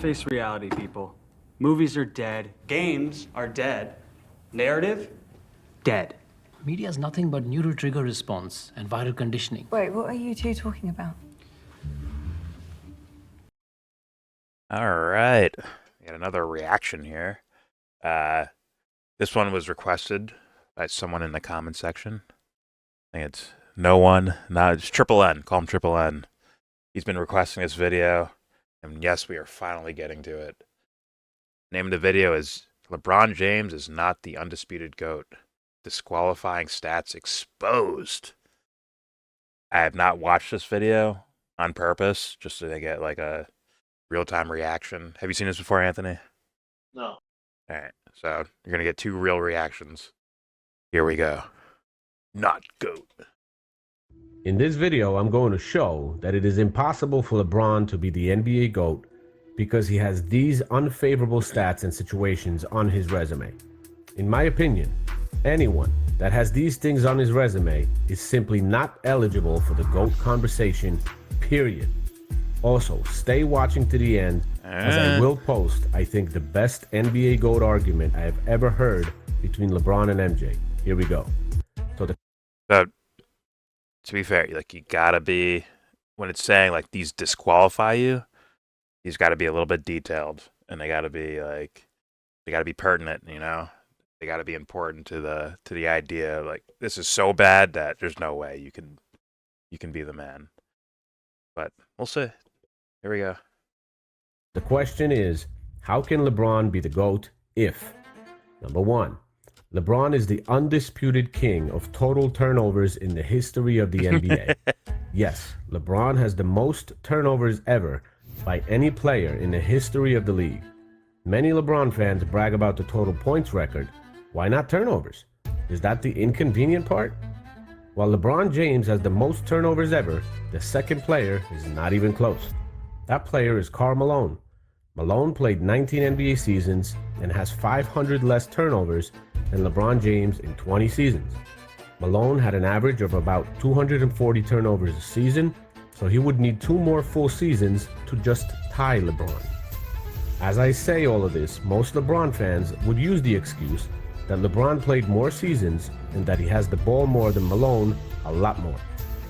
Face reality, people. Movies are dead. Games are dead. Narrative? Dead. Media is nothing but neural trigger response and viral conditioning. Wait, what are you two talking about? All right. Got another reaction here. This one was requested by someone in the comment section. I think it's no one. No, it's Triple N. Call him Triple N. He's been requesting this video. And yes, we are finally getting to it. Name of the video is LeBron James is not the undisputed GOAT. Disqualifying stats exposed. I have not watched this video on purpose just to get like a real-time reaction. Have you seen this before, Anthony? No. All right, so you're going to get two real reactions. Here we go. Not GOAT. In this video, I'm going to show that it is impossible for LeBron to be the NBA GOAT because he has these unfavorable stats and situations on his resume. In my opinion, anyone that has these things on his resume is simply not eligible for the GOAT conversation, period. Also, stay watching to the end, as I will post, I think, the best NBA GOAT argument I have ever heard between LeBron and MJ. Here we go. So to be fair, like, you gotta be, when it's saying like these disqualify you, these gotta be a little bit detailed, and they gotta be like, they gotta be pertinent, you know? They gotta be important to the idea of like, this is so bad that there's no way you can be the man. But we'll see. Here we go. The question is, how can LeBron be the GOAT if, number one, LeBron is the undisputed king of total turnovers in the history of the NBA. Yes, LeBron has the most turnovers ever by any player in the history of the league. Many LeBron fans brag about the total points record. Why not turnovers? Is that the inconvenient part? While LeBron James has the most turnovers ever, the second player is not even close. That player is Karl Malone. Malone played 19 NBA seasons and has 500 less turnovers than LeBron James in 20 seasons. Malone had an average of about 240 turnovers a season, so he would need 2 more full seasons to just tie LeBron. As I say all of this, most LeBron fans would use the excuse that LeBron played more seasons and that he has the ball more than Malone, a lot more.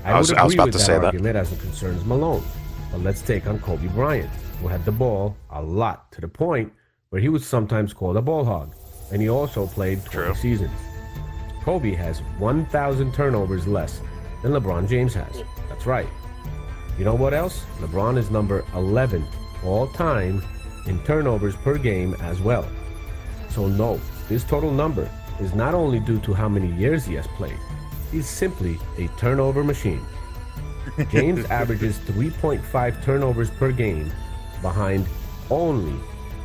I would agree with that argument as it concerns Malone, but let's take on Kobe Bryant, who had the ball a lot, to the point where he was sometimes called a ball hog, and he also played 20 seasons. Kobe has 1,000 turnovers less than LeBron James has. That's right. You know what else? LeBron is number 11 all time in turnovers per game as well. So no, this total number is not only due to how many years he has played, he's simply a turnover machine. James averages 3.5 turnovers per game behind only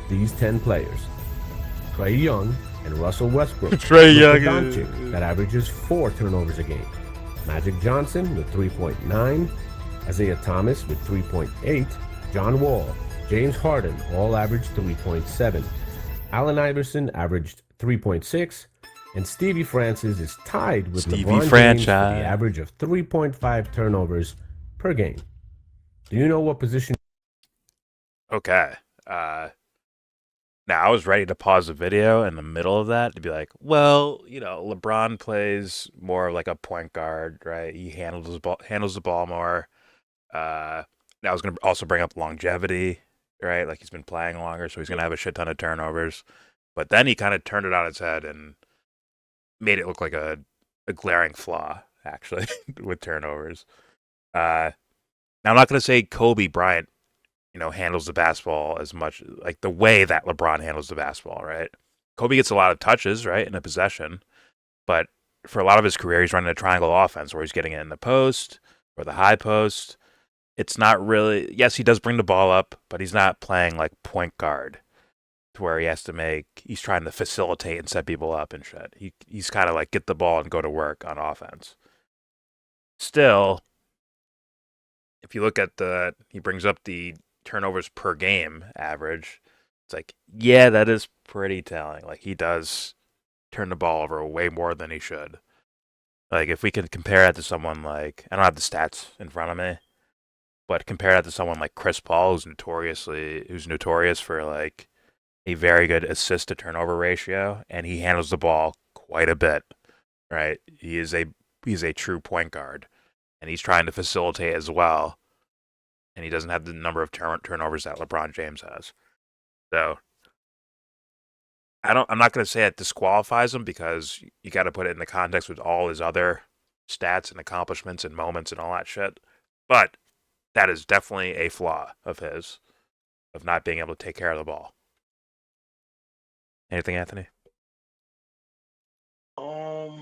these 10 players. Trae Young and Russell Westbrook. Trae Young Doncic, that averages 4 turnovers a game. Magic Johnson with 3.9. Isaiah Thomas with 3.8. John Wall, James Harden all averaged 3.7. Allen Iverson averaged 3.6. And Stevie Francis is tied with LeBron James for the average of 3.5 turnovers per game. Do you know what position? Okay. Now, I was ready to pause the video in the middle of that to be like, well, you know, LeBron plays more like a point guard, right? He handles the ball more. Now, I was going to also bring up longevity, right? Like, he's been playing longer, so he's going to have a shit ton of turnovers. But then he kind of turned it on its head and made it look like a glaring flaw, actually, with turnovers. Now, I'm not going to say Kobe Bryant, you know, handles the basketball as much, like the way that LeBron handles the basketball, right? Kobe gets a lot of touches, right, in a possession, but for a lot of his career, he's running a triangle offense where he's getting it in the post or the high post. It's not really, yes, he does bring the ball up, but he's not playing like point guard to where he's trying to facilitate and set people up and shit. He's kind of like get the ball and go to work on offense. Still, if you look at he brings up the turnovers per game average, it's like, yeah, that is pretty telling. Like, he does turn the ball over way more than he should. Like, if we could compare that to someone like, I don't have the stats in front of me, But compare that to someone like Chris Paul, who's notorious for like a very good assist to turnover ratio, and he handles the ball quite a bit. Right? He's a true point guard, and he's trying to facilitate as well. And he doesn't have the number of turnovers that LeBron James has. So I'm not going to say it disqualifies him because you got to put it in the context with all his other stats and accomplishments and moments and all that shit. But that is definitely a flaw of his, of not being able to take care of the ball. Anything, Anthony? What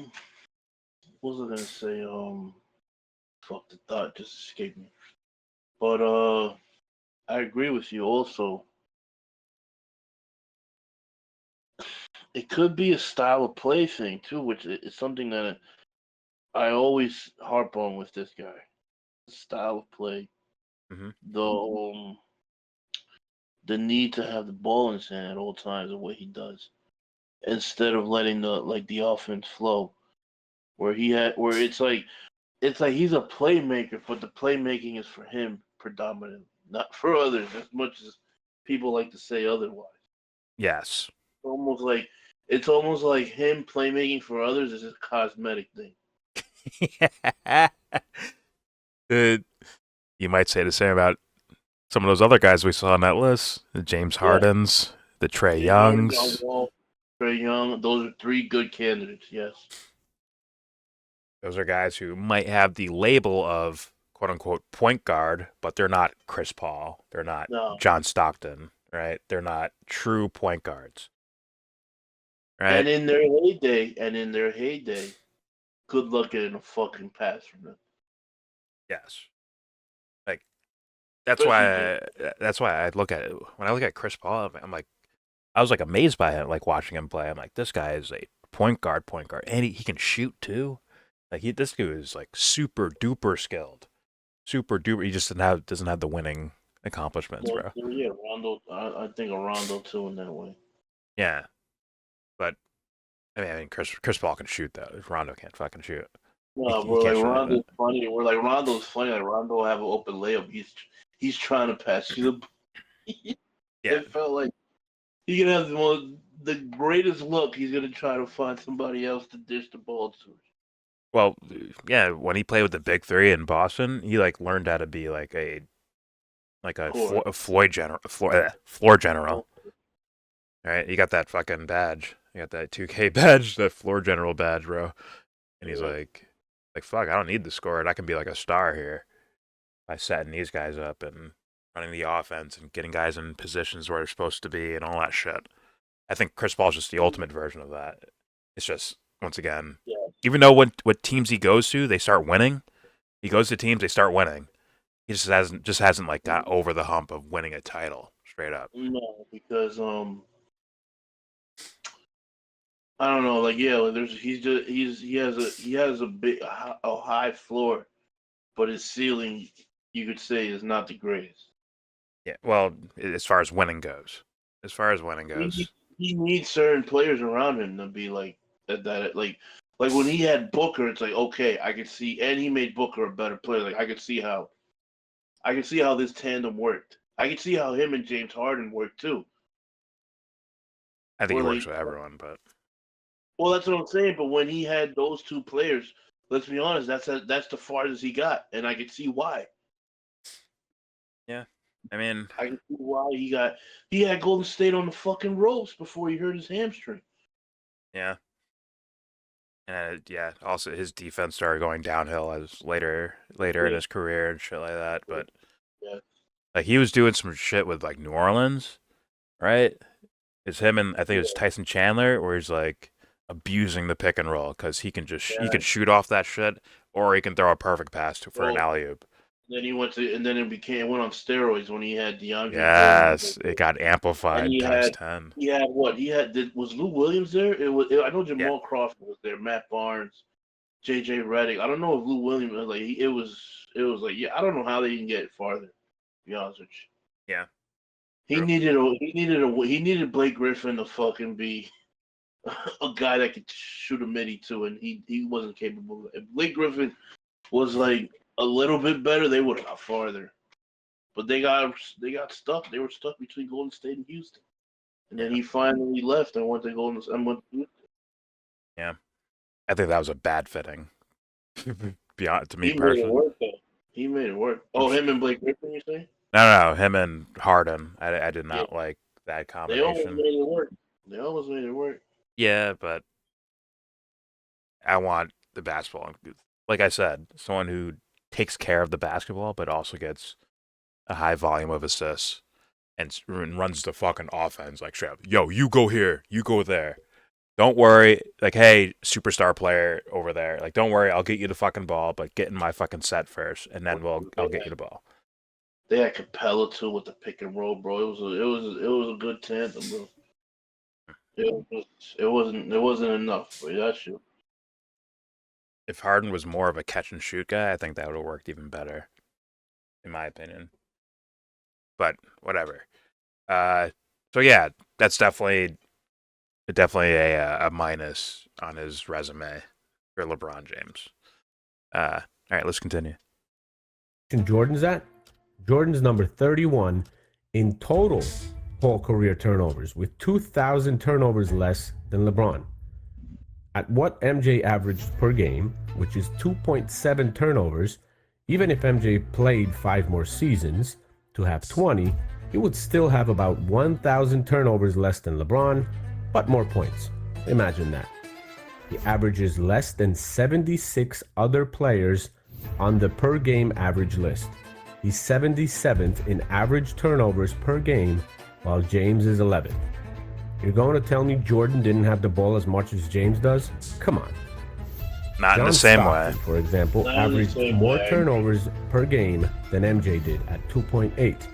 was I gonna say? Fuck, the thought just escaped me. But I agree with you. Also, it could be a style of play thing too, which is something that I always harp on with this guy. Style of play, Mm-hmm. the need to have the ball in his hand at all times, the way he does, instead of letting the offense flow, where it's like he's a playmaker, but the playmaking is for him predominantly, not for others, as much as people like to say otherwise. Yes. It's almost like him playmaking for others is a cosmetic thing. You might say the same about some of those other guys we saw on that list: the James Hardens, the Trae Youngs. Trae Young, those are three good candidates. Yes. Those are guys who might have the label of "quote unquote" point guard, but they're not Chris Paul. They're not No. John Stockton, right? They're not true point guards, right? And in their heyday, good luck getting a fucking pass from them. Yes. Like that's why I look at it when I look at Chris Paul. I'm like, I was like amazed by him, like watching him play. I'm like, this guy is a point guard, and he can shoot too. Like this dude is like super duper skilled, super duper. He just doesn't have the winning accomplishments, bro. Yeah, Rondo. I think of Rondo too in that way. Yeah, but I mean, Chris Paul can shoot though. Rondo can't fucking shoot. No, He bro, can't like shoot Rondo's funny. We're like Rondo's funny. Like Rondo will have an open layup. He's trying to pass you the. Yeah. It felt like he could have the greatest look. He's gonna try to find somebody else to dish the ball to. Well, yeah. When he played with the Big Three in Boston, he like learned how to be like a floor general. Right? He got that fucking badge. He got that 2K badge, that floor general badge, bro. And he's like, fuck, I don't need to score it. I can be like a star here by setting these guys up and running the offense and getting guys in positions where they're supposed to be and all that shit. I think Chris Paul's just the ultimate version of that. It's just, once again, even though what teams he goes to, they start winning. He goes to teams, they start winning. He just hasn't like got over the hump of winning a title straight up. No, because I don't know, like there's he has a high floor, but his ceiling you could say is not the greatest. Yeah, well, as far as winning goes, He needs certain players around him to be like that like when he had Booker, it's like okay, I could see, and he made Booker a better player. Like I could see how this tandem worked. I could see how him and James Harden worked too. I think he works with everyone, but well, that's what I'm saying. But when he had those two players, let's be honest, that's the farthest he got, and I could see why. Yeah, I mean, I can see why he had Golden State on the fucking ropes before he hurt his hamstring. Yeah. And yeah, also his defense started going downhill as later in his career and shit like that. But like he was doing some shit with like New Orleans, right? It's him and I think it was Tyson Chandler, where he's like abusing the pick and roll because he can shoot off that shit, or he can throw a perfect pass for an alley oop. Then he went on steroids when he had DeAndre. Yes, it got amplified times 10. He had what? Was Lou Williams there? I know Jamal Crawford was there, Matt Barnes, JJ Redick. I don't know if Lou Williams was like it was like I don't know how they didn't get farther. To be honest with you. Yeah. He needed Blake Griffin to fucking be a guy that could shoot a midi too, and he wasn't capable. If Blake Griffin was like a little bit better, they would have got farther. but they got stuck. They were stuck between Golden State and Houston, and then he finally left and went to Golden State. Yeah, I think that was a bad fitting. Beyond to me He made it personally. work though. He made it work. Oh, him and Blake Griffin, you say? No, him and Harden. I did Yeah. not like that They almost combination. made it work. They almost made it work. Yeah, but I want the basketball. Like I said, someone who takes care of the basketball, but also gets a high volume of assists and runs the fucking offense. Like, straight up, yo, you go here, you go there. Don't worry. Like, hey, superstar player over there. Like, don't worry, I'll get you the fucking ball, but get in my fucking set first, and then I'll get you the ball. They had Capella too with the pick and roll, bro. It was a good tandem, bro. It wasn't enough, but that's true. If Harden was more of a catch and shoot guy, I think that would have worked even better, in my opinion. But whatever. So yeah, that's definitely a minus on his resume for LeBron James. All right, let's continue. Jordan's at? Jordan's number 31 in total whole career turnovers, with 2,000 turnovers less than LeBron. At what MJ averaged per game, which is 2.7 turnovers, even if MJ played 5 more seasons to have 20, he would still have about 1,000 turnovers less than LeBron, but more points. Imagine that. He averages less than 76 other players on the per game average list. He's 77th in average turnovers per game, while James is 11th. You're going to tell me Jordan didn't have the ball as much as James does? Come on. Not John in the same Stockton, way. for example, Not in the averaged same more way. turnovers per game than MJ did at 2.8.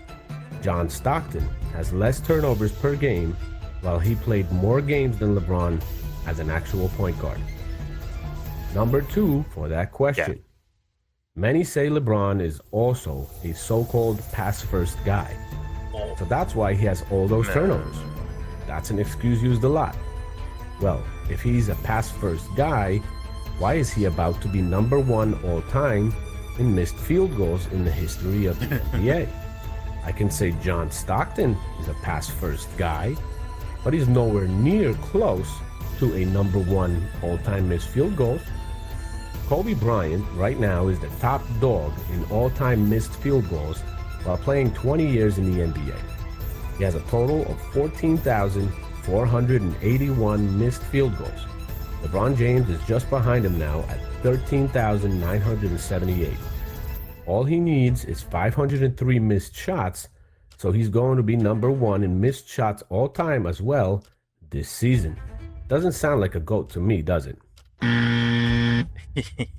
John Stockton has less turnovers per game, while he played more games than LeBron as an actual point guard. Number 2 for that question. Yeah. Many say LeBron is also a so-called pass-first guy. So that's why he has all those turnovers. That's an excuse used a lot. Well, if he's a pass-first guy, why is he about to be number 1 all-time in missed field goals in the history of the NBA? I can say John Stockton is a pass-first guy, but he's nowhere near close to a number 1 all-time missed field goals. Kobe Bryant right now is the top dog in all-time missed field goals while playing 20 years in the NBA. He has a total of 14,481 missed field goals. LeBron James is just behind him now at 13,978. All he needs is 503 missed shots, so he's going to be number 1 in missed shots all time as well this season. Doesn't sound like a GOAT to me, does it?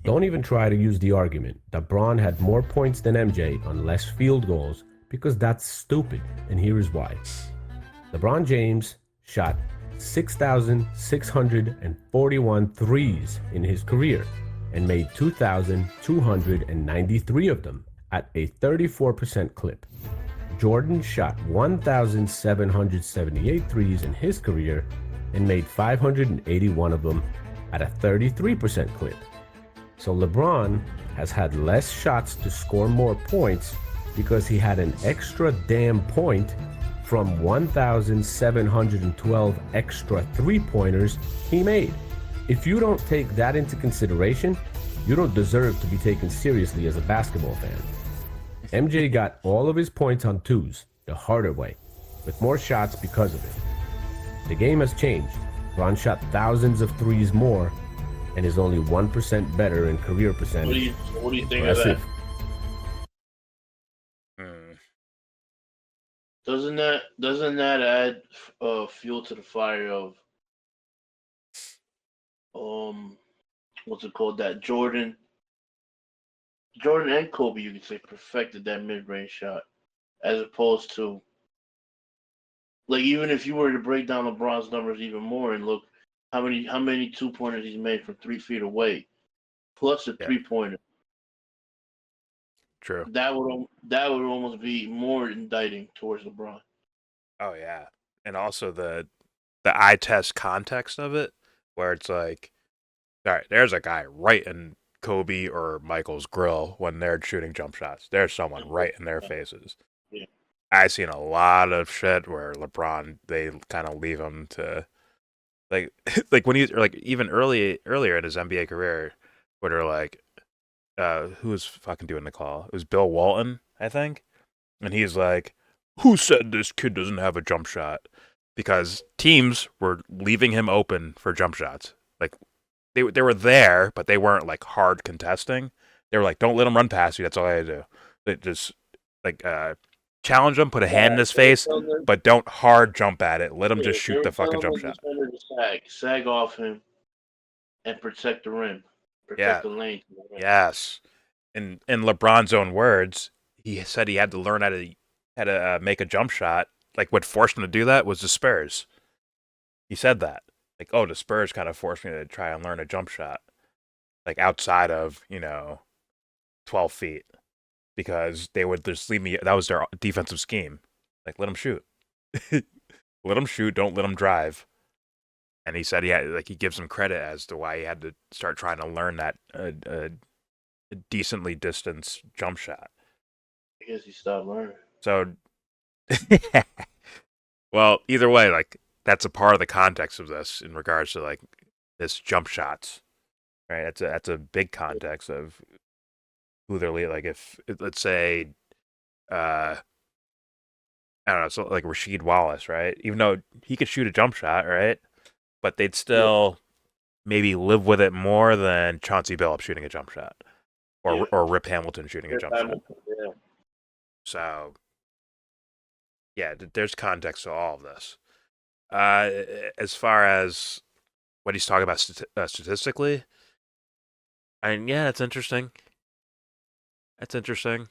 Don't even try to use the argument that Bron had more points than MJ on less field goals, because that's stupid, and here is why. LeBron James shot 6,641 threes in his career and made 2,293 of them at a 34% clip. Jordan shot 1,778 threes in his career and made 581 of them at a 33% clip. So LeBron has had less shots to score more points because he had an extra damn point from 1,712 extra three-pointers he made. If you don't take that into consideration, you don't deserve to be taken seriously as a basketball fan. MJ got all of his points on twos, the harder way, with more shots because of it. The game has changed. Bron shot thousands of threes more and is only 1% better in career percentage. What do you think of that? Doesn't that add fuel to the fire of what's it called, that Jordan and Kobe, you could say, perfected that mid-range shot, as opposed to, like, even if you were to break down LeBron's numbers even more and look how many 2-pointers he's made from 3 feet away, plus a 3-pointer. True. That would almost be more indicting towards LeBron. Oh yeah, and also the eye test context of it, where it's like, all right, there's a guy right in Kobe or Michael's grill when they're shooting jump shots. There's someone right in their faces. I've seen a lot of shit where LeBron, they kind of leave him to like like when he's like even earlier in his NBA career, where they're like, who was fucking doing the call? It was Bill Walton, I think, and he's like, "Who said this kid doesn't have a jump shot?" Because teams were leaving him open for jump shots. Like they were there, but they weren't like hard contesting. They were like, "Don't let him run past you. That's all I do." They just like challenge him, put a hand in his face, but don't hard jump at it. Let him just They shoot were the fucking telling jump the shot. defender to sag off him, and protect the rim, Yeah. protect the lane. Yes. In LeBron's own words, he said he had to learn how to make a jump shot. Like what forced him to do that was the Spurs. He said that. Like, oh, the Spurs kind of forced me to try and learn a jump shot, like outside of 12 feet, because they would just leave me. That was their defensive scheme. Like, let him shoot, let him shoot. Don't let him drive. And he said he gives him credit as to why he had to start trying to learn that a decently distanced jump shot. I guess he stopped learning. So, well, either way, like that's a part of the context of this in regards to like this jump shots, right? That's a big context of who they're like. If let's say, I don't know, so like Rasheed Wallace, right? Even though he could shoot a jump shot, right? But they'd still maybe live with it more than Chauncey Billups shooting a jump shot, or Rip Hamilton shooting a jump shot. Yeah. So, yeah, there's context to all of this. As far as what he's talking about statistically, and yeah, it's interesting. That's interesting,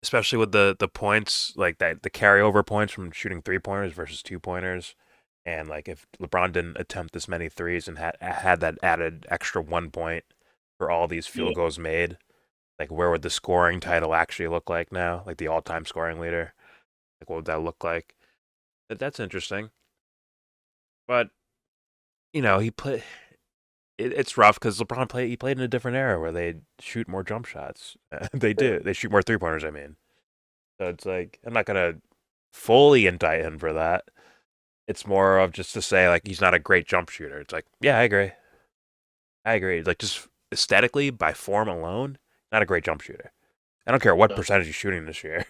especially with the points like that, the carryover points from shooting 3-pointers versus 2-pointers, and like if LeBron didn't attempt this many threes and had that added extra 1 point for all these field goals made, like where would the scoring title actually look like now? Like the all-time scoring leader, like what would that look like? That's interesting. But he played. It's rough because LeBron played in a different era where they shoot more jump shots. They do. They shoot more 3-pointers. I mean, so it's like I'm not gonna fully indict him for that. It's more of just to say like he's not a great jump shooter. It's like yeah, I agree. I agree. Like just aesthetically by form alone, not a great jump shooter. I don't care what percentage he's shooting this year.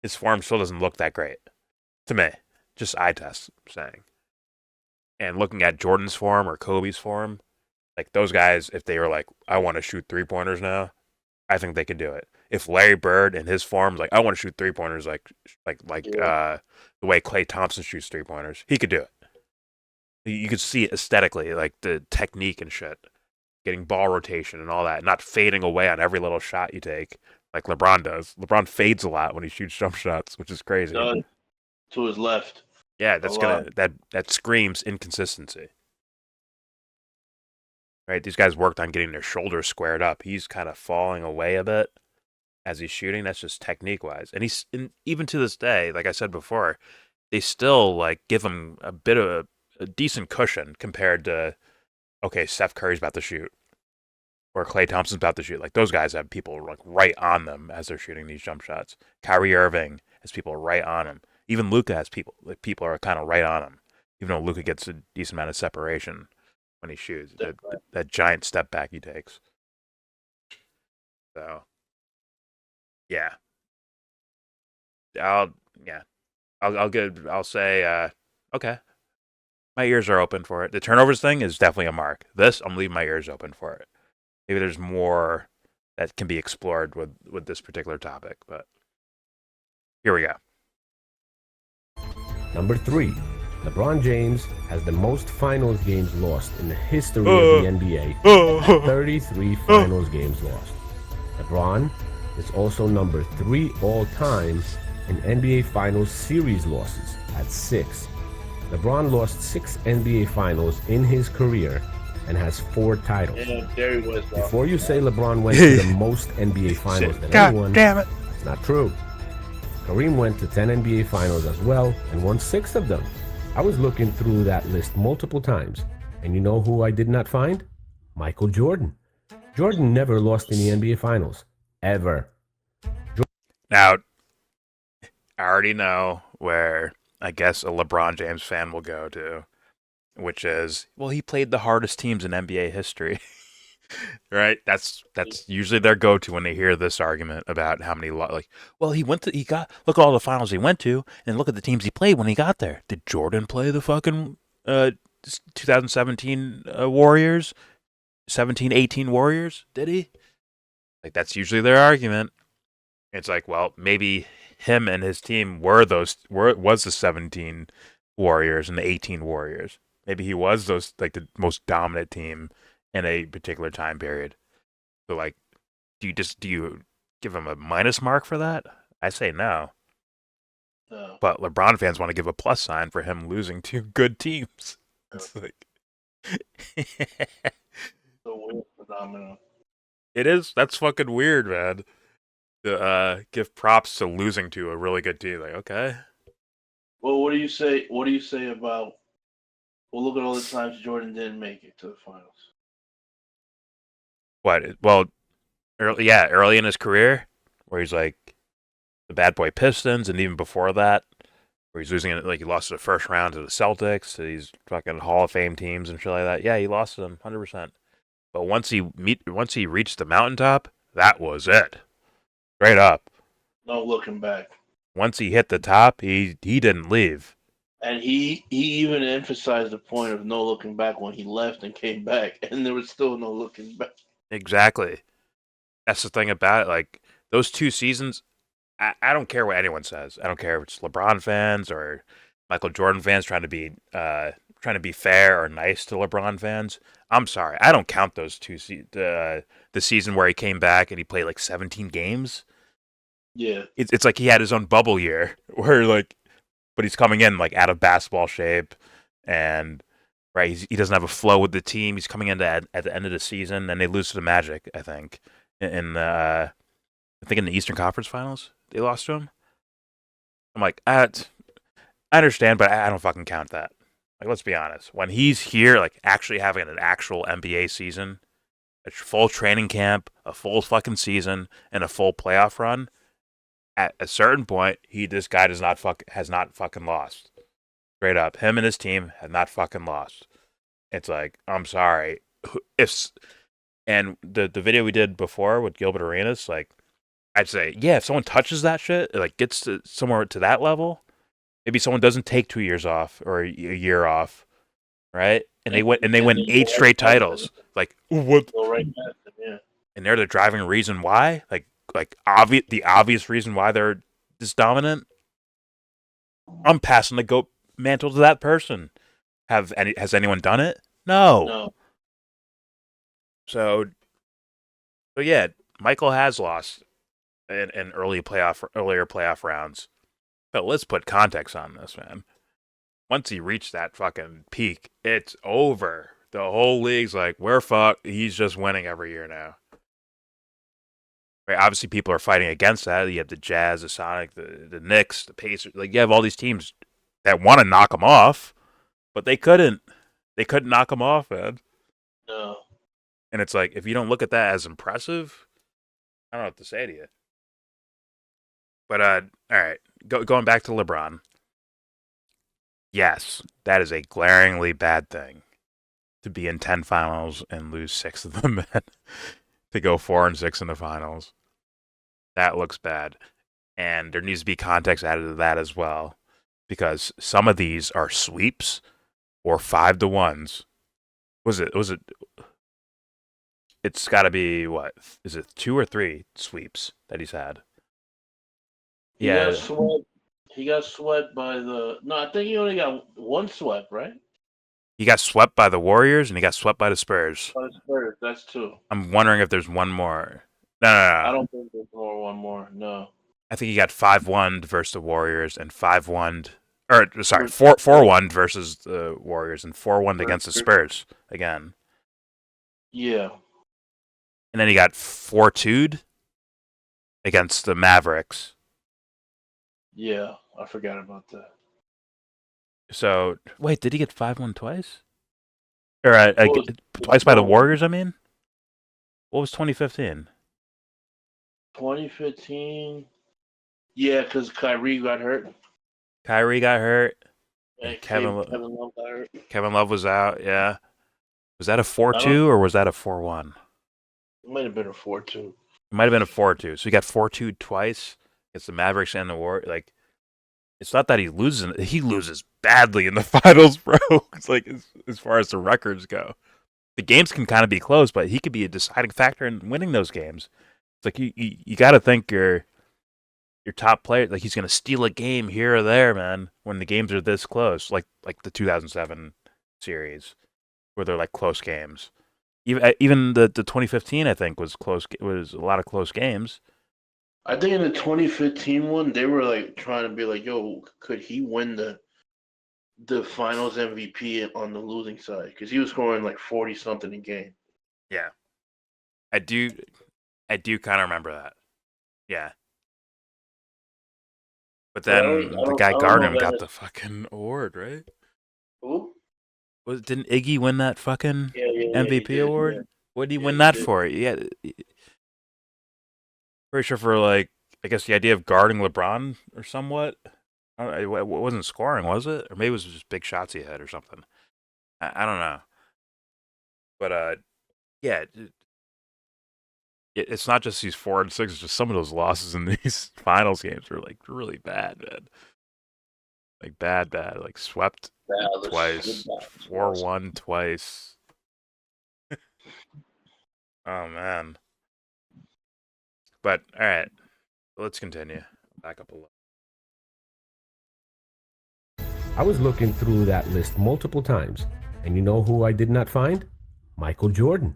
His form still doesn't look that great to me. Just eye test, I'm saying. And looking at Jordan's form or Kobe's form, like those guys, if they were like, I want to shoot 3-pointers now, I think they could do it. If Larry Bird in his form, like I want to shoot 3-pointers, the way Klay Thompson shoots 3-pointers, he could do it. You could see it aesthetically, like the technique and shit, getting ball rotation and all that, not fading away on every little shot you take, like LeBron does. LeBron fades a lot when he shoots jump shots, which is crazy. To his left. Yeah, that screams inconsistency. Right, these guys worked on getting their shoulders squared up. He's kind of falling away a bit as he's shooting. That's just technique wise, and even to this day, like I said before, they still like give him a bit of a decent cushion compared to okay, Steph Curry's about to shoot or Klay Thompson's about to shoot. Like those guys have people like right on them as they're shooting these jump shots. Kyrie Irving has people right on him. Even Luka has people are kind of right on him, even though Luka gets a decent amount of separation when he shoots. That giant step back he takes. So, yeah, I'll say okay. My ears are open for it. The turnovers thing is definitely a mark. This, I'm leaving my ears open for it. Maybe there's more that can be explored with this particular topic, but here we go. Number 3. LeBron James has the most finals games lost in the history of the NBA. 33 finals games lost. LeBron is also number 3 all-time in NBA Finals series losses at 6. LeBron lost 6 NBA Finals in his career and has 4 titles. Before you say LeBron went to the most NBA Finals than anyone, it's not true. Kareem went to 10 NBA Finals as well and won 6 of them. I was looking through that list multiple times, and you know who I did not find? Michael Jordan. Jordan never lost in the NBA Finals. Ever. Now, I already know where I guess a LeBron James fan will go to, which is, well, he played the hardest teams in NBA history. Right? That's usually their go-to when they hear this argument about how many like, well, he got look at all the finals he went to, and look at the teams he played when he got there. Did Jordan play the fucking 2017 Warriors, 17-18 Warriors? Did he? Like that's usually their argument. It's like, well, maybe him and his team was the 17 Warriors and the 18 Warriors. Maybe he was those like the most dominant team in a particular time period. So like, do you give him a minus mark for that? I say no. No. But LeBron fans want to give a plus sign for him losing to good teams. It's like The weird phenomenon. it is. That's fucking weird, man. To give props to losing to a really good team. Like, okay. Well, what do you say? What do you say about? Well, look at all the times Jordan didn't make it to the finals. What? Well, early in his career, where he's like the bad boy Pistons, and even before that, where he's losing it, like he lost the first round to the Celtics, to these fucking Hall of Fame teams and shit like that. Yeah, he lost to them 100%. But once he reached the mountaintop, that was it. Straight up. No looking back. Once he hit the top, he didn't leave. And he even emphasized the point of no looking back when he left and came back, and there was still no looking back. Exactly. That's the thing about it. Like those 2 seasons, I don't care what anyone says. I don't care if it's LeBron fans or Michael Jordan fans trying to be fair or nice to LeBron fans. I'm sorry, I don't count those the season where he came back and he played like 17 games. Yeah. It's like he had his own bubble year where like, but he's coming in like out of basketball shape, and right, he doesn't have a flow with the team. He's coming in at the end of the season, and they lose to the Magic, I think, in the in the Eastern Conference Finals they lost to him. I'm like, I understand, but I don't fucking count that. Like, let's be honest. When he's here, like actually having an actual NBA season, a full training camp, a full fucking season, and a full playoff run, at a certain point, this guy has not fucking lost. Straight up, him and his team have not fucking lost. It's like, I'm sorry, and the video we did before with Gilbert Arenas, like, I'd say, yeah, if someone touches that shit, like gets to somewhere to that level, maybe someone doesn't take 2 years off or a year off, right? And they win 8 straight titles. Like, what? Go right past him, yeah. And they're the driving reason why, like the obvious reason why they're this dominant. I'm passing the GOAT mantle to that person. Has anyone done it? No. No. So yeah, Michael has lost in earlier playoff rounds. But let's put context on this, man. Once he reached that fucking peak, it's over. The whole league's like, we're fucked. He's just winning every year now. Right? Obviously, people are fighting against that. You have the Jazz, the Sonic, the Knicks, the Pacers. Like, you have all these teams that want to knock him off, but they couldn't. They couldn't knock him off, man. No. And it's like, if you don't look at that as impressive, I don't know what to say to you. But all right, going back to LeBron. Yes, that is a glaringly bad thing to be in 10 finals and lose 6 of them, to go 4-6 in the finals. That looks bad. And there needs to be context added to that as well, because some of these are sweeps or 5-1s. Was it? It's got to be, what? Is it 2 or 3 sweeps that he's had? Yeah. He got swept by the. No, I think he only got one swept, right? He got swept by the Warriors and he got swept by the Spurs. By the Spurs, that's 2. I'm wondering if there's one more. No. I don't think there's one more. No. I think he got 5-1 versus the Warriors and 5-1, or sorry, 4-1 versus the Warriors and 4-1 against the Spurs again. Yeah. And then he got 4-2'd against the Mavericks. Yeah, I forgot about that. So, wait, did he get 5-1 twice? Or twice by the 4-1? Warriors, I mean? What was 2015? 2015. Yeah, because Kyrie got hurt. Kyrie got hurt. And Kevin Kevin Love got hurt. Kevin Love was out. Yeah. Was that a I 4-2 or was that a 4-1? It might have been a 4-2. It might have been a 4-2. So he got 4-2 twice against the Mavericks and the Warriors. Like, it's not that he loses. He loses badly in the finals, bro. It's like as far as the records go, the games can kind of be close, but he could be a deciding factor in winning those games. It's like you got to think your top player, like he's gonna steal a game here or there, man. When the games are this close, like the 2007 series, where they're like close games. Even the 2015, I think, was close. It was a lot of close games. I think in the 2015 one, they were like trying to be like, "Yo, could he win the Finals MVP on the losing side?" Because he was scoring like 40 something a game. Yeah, I do kind of remember that. Yeah, but But I then don't- I the don't- guy I don't know Garden if got that the fucking award, right? Who? Didn't Iggy win that fucking Yeah, MVP he did, award? yeah. What did he Yeah, win he that did. for? Yeah, pretty sure for like, I guess the idea of guarding LeBron or somewhat. It wasn't scoring, was it? Or maybe it was just big shots he had or something. I don't know. But yeah, it's not just these 4 and 6. It's just some of those losses in these finals games were like really bad, man. Like bad. Like swept twice, 4-1 twice. Oh man. But all right, let's continue. Back up a little. I was looking through that list multiple times, and you know who I did not find? Michael Jordan.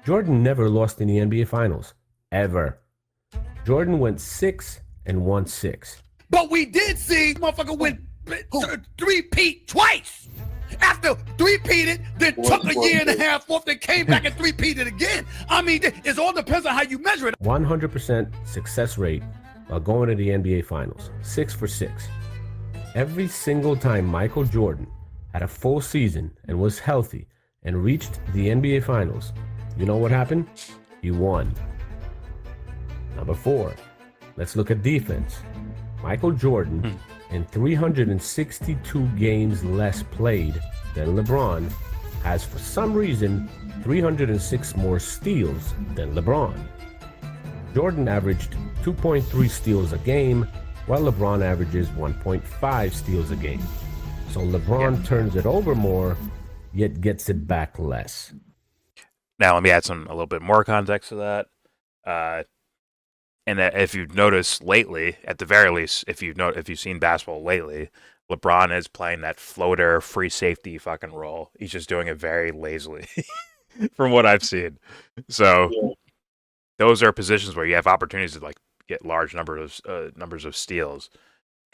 Jordan never lost in the NBA Finals. Ever. Jordan went 6 and won 6. But we did see motherfucker win three-peat twice. After three-peated, then took a year and a half off, then came back and three-peated again. I mean, it all depends on how you measure it. 100% success rate while going to the NBA Finals. 6 for 6. Every single time Michael Jordan had a full season and was healthy and reached the NBA Finals, you know what happened? He won. Number 4, let's look at defense. Michael Jordan, in 362 games less played than LeBron, has for some reason 306 more steals than LeBron. Jordan averaged 2.3 steals a game, while LeBron averages 1.5 steals a game. So LeBron turns it over more, yet gets it back less. Now let me add a little bit more context to that. And if you've noticed lately, at the very least, if you've seen basketball lately, LeBron is playing that floater free safety fucking role. He's just doing it very lazily, from what I've seen. So those are positions where you have opportunities to like get large numbers of steals.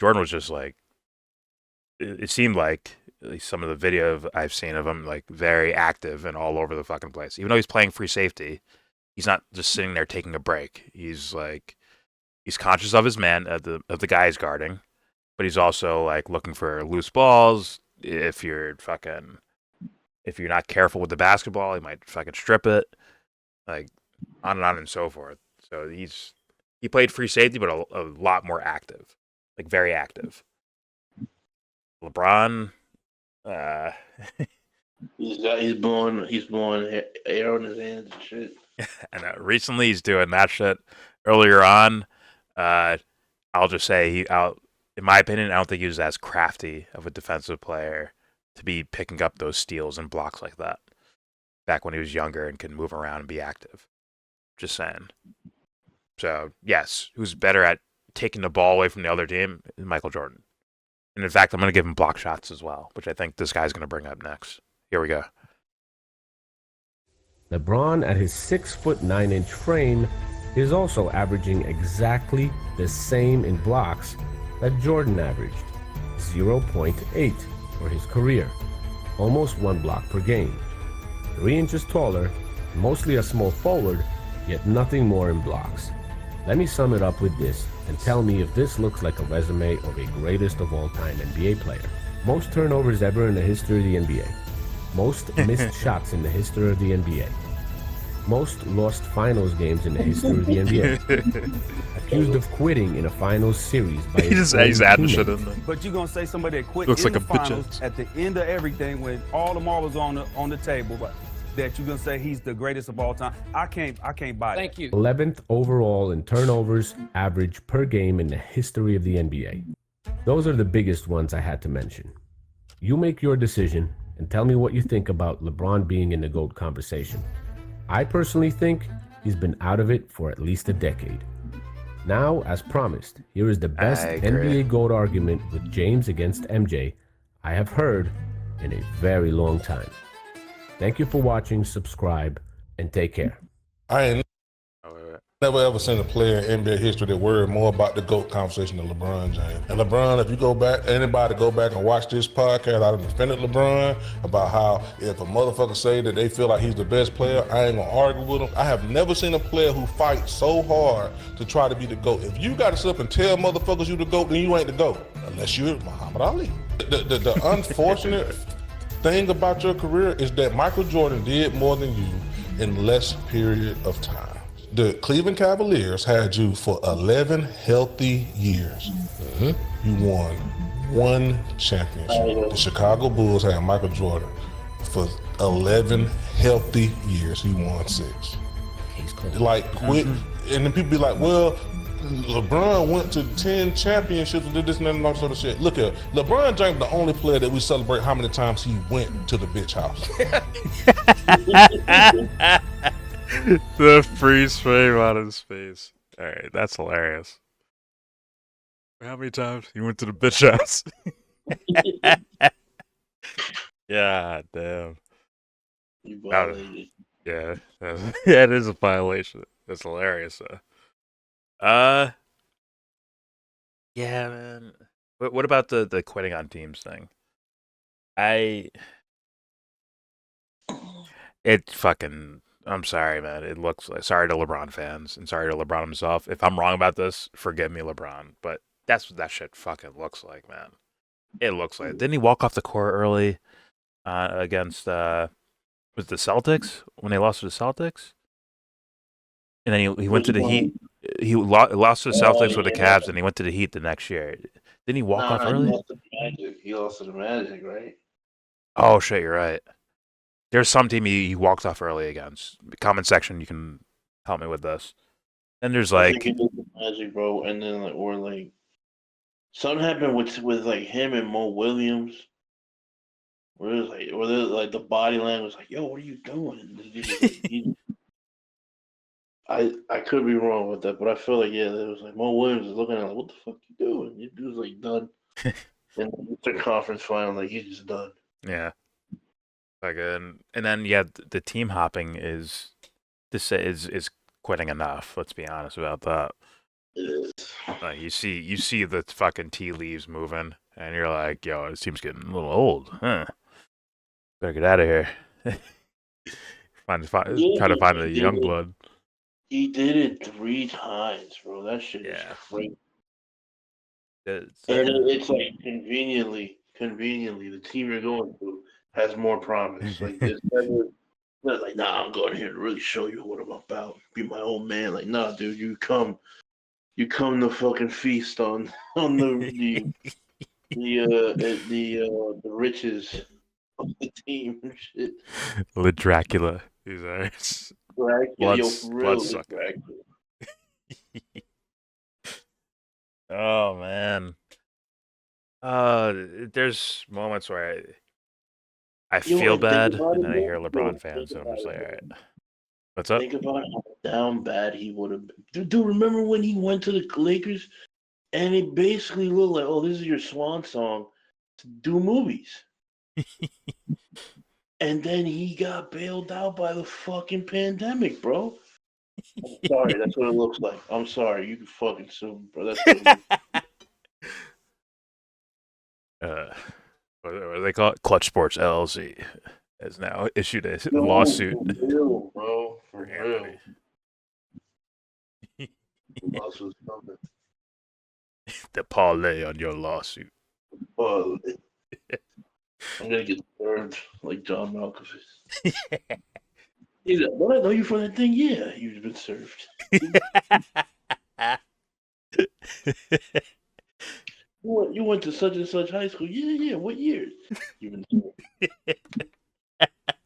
Jordan was just like, it seemed like, at least some of the video I've seen of him, like very active and all over the fucking place. Even though he's playing free safety, he's not just sitting there taking a break. He's conscious of his man, of the guy he's guarding, but he's also like looking for loose balls. If you're not careful with the basketball, he might fucking strip it, like on and so forth. So he played free safety, but a lot more active, like very active. LeBron, he's blowing air on his hands and shit. and recently he's doing that shit. Earlier on, I'll just say in my opinion, I don't think he was as crafty of a defensive player to be picking up those steals and blocks like that back when he was younger and could move around and be active. Just saying. So yes, who's better at taking the ball away from the other team is Michael Jordan. And in fact, I'm going to give him block shots as well, which I think this guy's going to bring up next. Here we go. LeBron, at his 6'9" frame, is also averaging exactly the same in blocks that Jordan averaged, 0.8 for his career, almost 1 block per game. 3 inches taller, mostly a small forward, yet nothing more in blocks. Let me sum it up with this and tell me if this looks like a resume of a greatest of all time NBA player. Most turnovers ever in the history of the NBA. Most missed shots in the history of the NBA. most lost finals games in the history of the NBA. Accused of quitting in a finals series by his he's own adding shit teammates. in there. But you're gonna say somebody that quit Looks in like the a bitch finals ass. at the end of everything when all the marbles on the table, but that you're gonna say he's the greatest of all time. I can't buy that. Thank you. 11th overall in turnovers average per game in the history of the NBA. Those are the biggest ones I had to mention. You make your decision and tell me what you think about LeBron being in the GOAT conversation. I personally think he's been out of it for at least a decade. Now, as promised, here is the best I agree. NBA GOAT argument with James against MJ I have heard in a very long time. Thank you for watching, subscribe, and take care. I ain't Oh, wait, wait. never ever seen a player in NBA history that worried more about the GOAT conversation than LeBron James. And LeBron, if you go back, anybody go back and watch this podcast, I defended LeBron about how if a motherfucker say that they feel like he's the best player, I ain't gonna argue with him. I have never seen a player who fights so hard to try to be the GOAT. If you gotta sit up and tell motherfuckers you the GOAT, then you ain't the GOAT, unless you're Muhammad Ali. The unfortunate thing about your career is that Michael Jordan did more than you in less period of time. The Cleveland Cavaliers had you for 11 healthy years. You won one championship. The Chicago Bulls had Michael Jordan for 11 healthy years. He won 6. Like, quit. And then people be like, well, LeBron went to 10 championships and did this and that and all sort of shit. Look at LeBron James, the only player that we celebrate how many times he went to the bitch house. The freeze frame on his face. All right, that's hilarious. How many times you went to the bitch house? Yeah, damn. You violated. Yeah, that is a violation. That's hilarious. Yeah, man. What about the quitting on teams thing? It fucking. I'm sorry, man. It looks like sorry to LeBron fans and sorry to LeBron himself. If I'm wrong about this, forgive me, LeBron. But that's what that shit fucking looks like, man. It looks like. Didn't he walk off the court early against was it the Celtics when they lost to the Celtics? And then he went to the Heat. He lost to the Celtics with the Cavs, and he went to the Heat the next year. Didn't he walk off early? He lost to the Magic, right? Oh shit, you're right. There's some team he walked off early against. Comment section, you can help me with this. And there's I like, think he did the Magic, bro, and then like something happened with like him and Mo Williams. Where it was like the body language was like, "Yo, what are you doing?" And he just, I could be wrong with that, but I feel like it was like Mo Williams was looking at like, "What the fuck you doing?" He was like done. And the conference final, like he's just done. yeah, like and then yeah, the team hopping is quitting enough. Let's be honest about that. You see the fucking tea leaves moving, and you're like, yo, this team's getting a little old, huh? Better get out of here. Try to find the young blood. He did it 3 times, bro. That shit is crazy. And it's like conveniently, the team you're going to has more promise. Like this, they're like, nah, I'm going here to really show you what I'm about. Be my old man. Like, nah, dude, you come to fucking feast on the riches of the team and shit. Le Dracula. He's bloodsucker. Oh man. There's moments where I feel bad, and then I hear LeBron fans, and I'm just like, all right, what's up? Think about how down bad he would have been. Dude, remember when he went to the Lakers, and it basically looked like, oh, this is your swan song to do movies. And then he got bailed out by the fucking pandemic, bro. I'm sorry, that's what it looks like. I'm sorry, you can fucking sue me, bro. That's what it looks like. What do they call it? Clutch Sports LLC has now issued a No, lawsuit. For real, bro. For real. Lawsuit's coming. The parlay on your lawsuit. I'm gonna get served like John Malkovich. He's like, "Don't I know you from that thing?" Yeah, you've been served. You went to such and such high school. Yeah, yeah. What years? You've been served.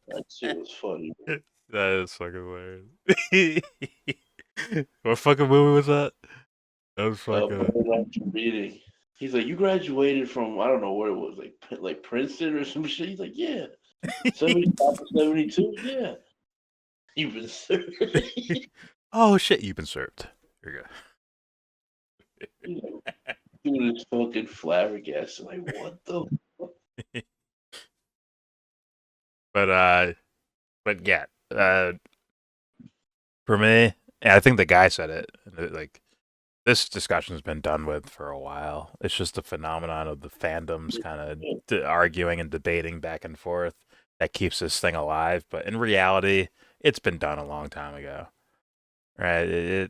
That shit was funny. That is fucking hilarious. What fucking movie was that? That was fucking. After reading. He's like, you graduated from I don't know what it was, like Princeton or some shit. He's like, yeah, 75 to 72, yeah. You've been served. Oh shit, you've been served. Here He's like, dude is fucking flabbergasted. Like, what the? you go. But yeah, for me, and I think the guy said it. Like this discussion's been done with for a while. It's just a phenomenon of the fandoms kind of arguing and debating back and forth that keeps this thing alive. But in reality, it's been done a long time ago, right?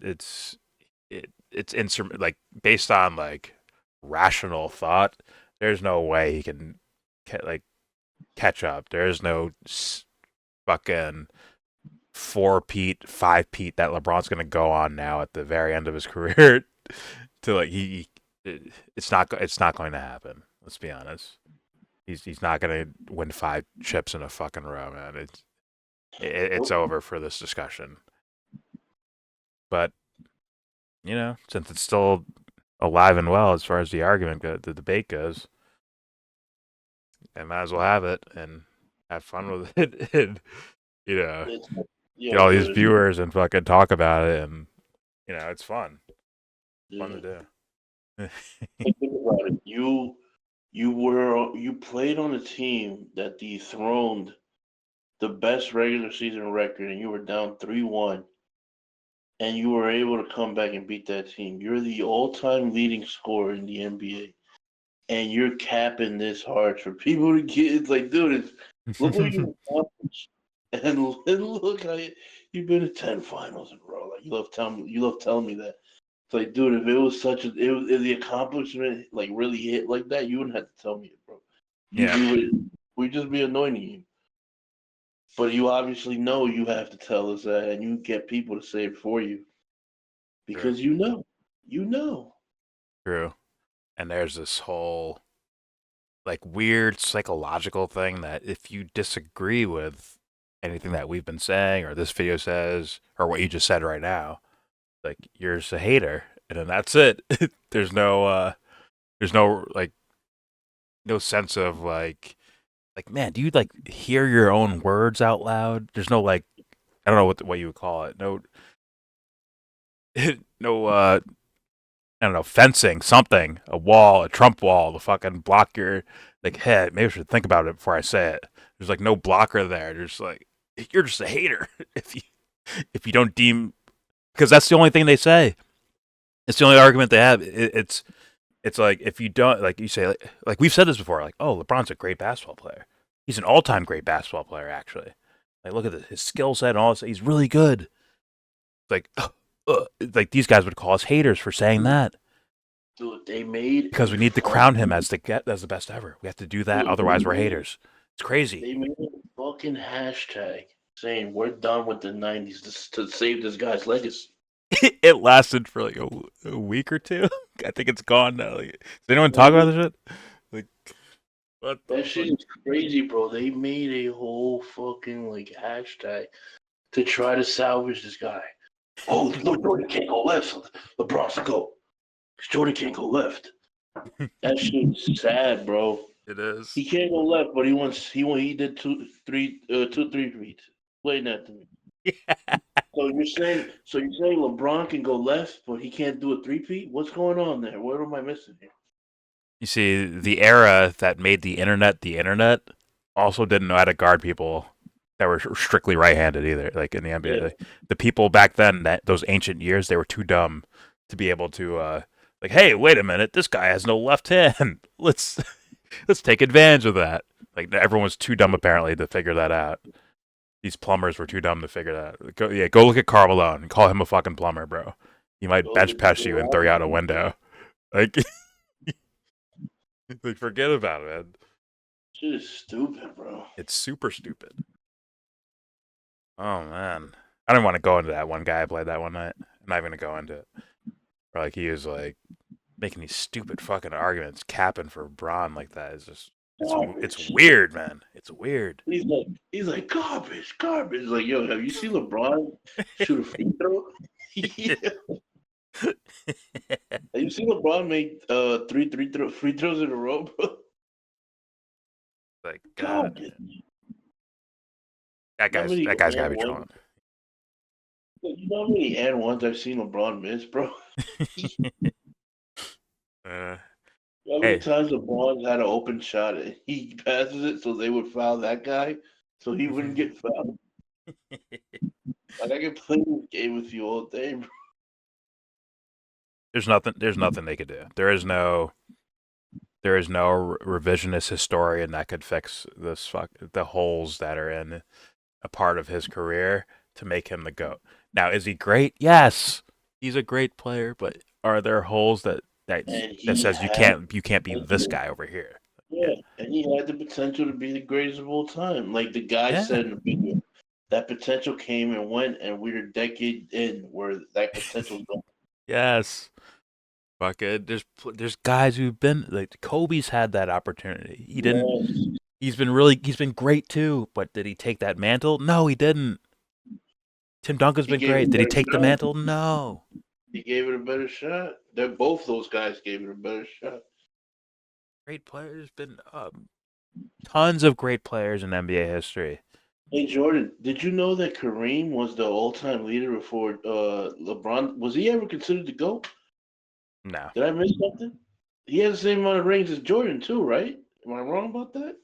Like based on like rational thought. There's no way he can like catch up. There's no fucking 4-peat, 5-peat that LeBron's gonna go on now at the very end of his career to like it's not going to happen. Let's be honest. He's not gonna win 5 chips in a fucking row, man. It's over for this discussion. But you know, since it's still alive and well as far as the the debate goes, I might as well have it and have fun with it, and you know, get all these viewers and fucking talk about it, and you know, it's fun. Fun to do. Think about it. You played on a team that dethroned the best regular season record, and you were down 3-1, and you were able to come back and beat that team. You're the all-time leading scorer in the NBA, and you're capping this hard for people to get. It's like, dude, look what you accomplished, and look how you've been to 10 finals in a row. Like you love telling me that. It's like, dude, if it was if the accomplishment like really hit like that, you wouldn't have to tell me it, bro. We'd just be anointing you. But you obviously know you have to tell us that, and you get people to say it for you because you know. True. And there's this whole like weird psychological thing that if you disagree with anything that we've been saying or this video says or what you just said right now, like you're just a hater, and then that's it. There's no like no sense of like man, do you like hear your own words out loud? There's no like I don't know what you would call it. No no I don't know, fencing, something, a wall, a Trump wall, to fucking block your like head. Maybe I should think about it before I say it. There's like no blocker there. There's like you're just a hater if you don't deem because that's the only thing they say. It's the only argument they have. It's like if you don't like you say like we've said this before. Like oh, LeBron's a great basketball player. He's an all-time great basketball player actually. Like look at his skill set and all this. He's really good. Like like these guys would call us haters for saying that. Dude, they made because we need to crown him as the best ever. We have to do that, otherwise we're haters. It's crazy. They made a fucking hashtag saying we're done with the '90s to save this guy's legacy. It lasted for like a week or two. I think it's gone now. Like, does anyone talk about this shit? Like, what? That shit is crazy, bro. They made a whole fucking like hashtag to try to salvage this guy. Oh, Jordan can't go left. LeBron's the GOAT. Jordan can't go left. That shit's sad, bro. It is. He can't go left, but he did two three feet. Explain that to me. Yeah. So you're saying LeBron can go left, but he can't do a 3-peat? What's going on there? What am I missing here? You see, the era that made the internet also didn't know how to guard people that were strictly right-handed either. Like in the NBA, Yeah. The people back then, those ancient years, they were too dumb to be able to like, hey, wait a minute, this guy has no left hand. Let's take advantage of that. Like everyone was too dumb apparently to figure that out. These plumbers were too dumb to figure that out. Go look at Karl Malone and call him a fucking plumber, bro. He might bench press you and throw you out a window. Like, like forget about it, man. Shit is stupid, bro. It's super stupid. Oh man, I don't want to go into that one guy I played that one night. I'm not even gonna go into it. Or like he was like making these stupid fucking arguments, capping for Braun like that. It's just it's Garbage. weird, man. It's weird. He's like garbage. Like, yo, have you seen LeBron shoot a free throw? Yeah. Have you seen LeBron make free throws in a row, bro? Like Garbage. that How many guy's gotta be and trolling. You know how many and ones I've seen LeBron miss, bro? uh, How many hey, times LeBron had an open shot and he passes it so they would foul that guy so he wouldn't get fouled? Like, I could play this game with you all day, bro. there's nothing they could do. There is no revisionist historian that could fix the holes that are in a part of his career to make him the GOAT. Now, is he great? Yes, he's a great player, but are there holes that And he says had you can't be this guy over here? Yeah, and he had the potential to be the greatest of all time. Like the guy Yeah. said in the video, that potential came and went, and we're a decade in where that potential's gone. Yes. Fucking, there's guys who've been like Kobe's had that opportunity. He didn't. Yes. He's been great too, but did he take that mantle? No, he didn't. Tim Duncan's He been gave it great. a Did he better take the shot. mantle? No. He gave it a better shot. Both those guys gave it a better shot. Great players been tons of great players in NBA history. Hey Jordan, did you know that Kareem was the all-time leader before LeBron? Was he ever considered the GOAT? No. Did I miss something? He has the same amount of rings as Jordan too, right? Am I wrong about that?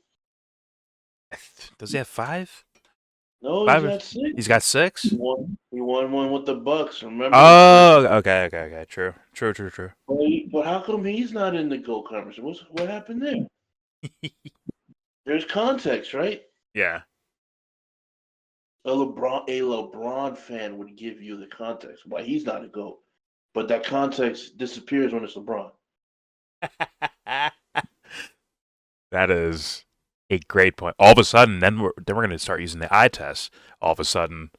Does he have 5? No, 5 he's got 6. He's got 6? He won one with the Bucks. Remember? Oh, okay. True. But how come he's not in the GOAT conversation? What happened there? There's context, right? Yeah. A LeBron fan would give you the context why he's not a GOAT, but that context disappears when it's LeBron. That is a great point. All of a sudden, then we're going to start using the eye test. All of a sudden,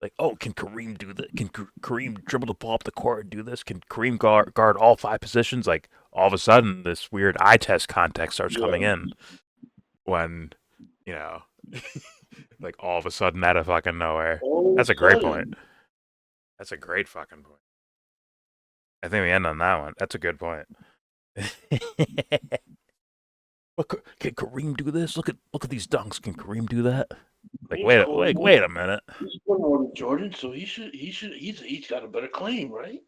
like, oh, can Kareem do that? Can Kareem dribble the ball up the court and do this? Can Kareem guard all 5 positions? Like, all of a sudden, this weird eye test context starts coming in when, you know, like all of a sudden out of fucking nowhere. That's a great point. That's a great fucking point. I think we end on that one. That's a good point. Can Kareem do this? Look at these dunks. Can Kareem do that? Like, wait a minute. He's going more than Jordan, so he's got a better claim, right?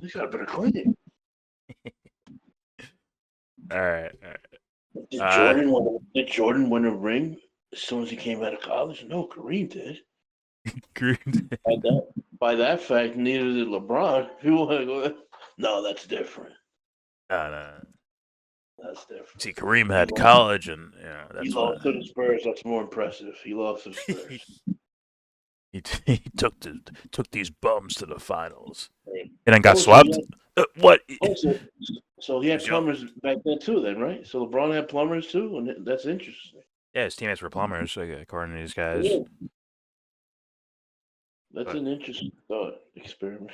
He's got a better claim. All right. Did Jordan win a ring as soon as he came out of college? No, Kareem did. Kareem. By that fact, neither did LeBron. If you want to go, no, that's different. No. That's different. See, Kareem had college, and that's he lost to the Spurs. That's more impressive. He lost to the Spurs. he took these bums to the finals, and then got swept. What? So he had plumbers back then too, then, right? So LeBron had plumbers too, and that's interesting. Yeah, his teammates were plumbers, according to these guys. Yeah. That's an interesting thought experiment.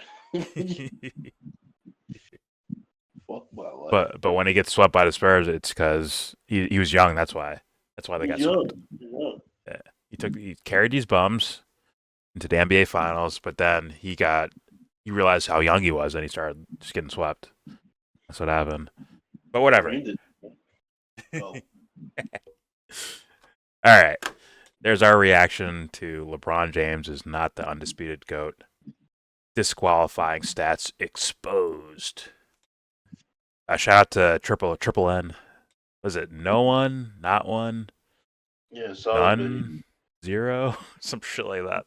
Fuck my life. But when he gets swept by the Spurs, it's because he was young. That's why they got swept. Yeah, he carried these bums into the NBA Finals, but then he realized how young he was, and he started just getting swept. That's what happened. But whatever. Oh. All right. There's our reaction to LeBron James is not the undisputed GOAT. Disqualifying stats exposed. Shout out to Triple N. Was it no one, not one? Yeah, none, 0, some shit like that.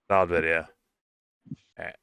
Solid video. All right.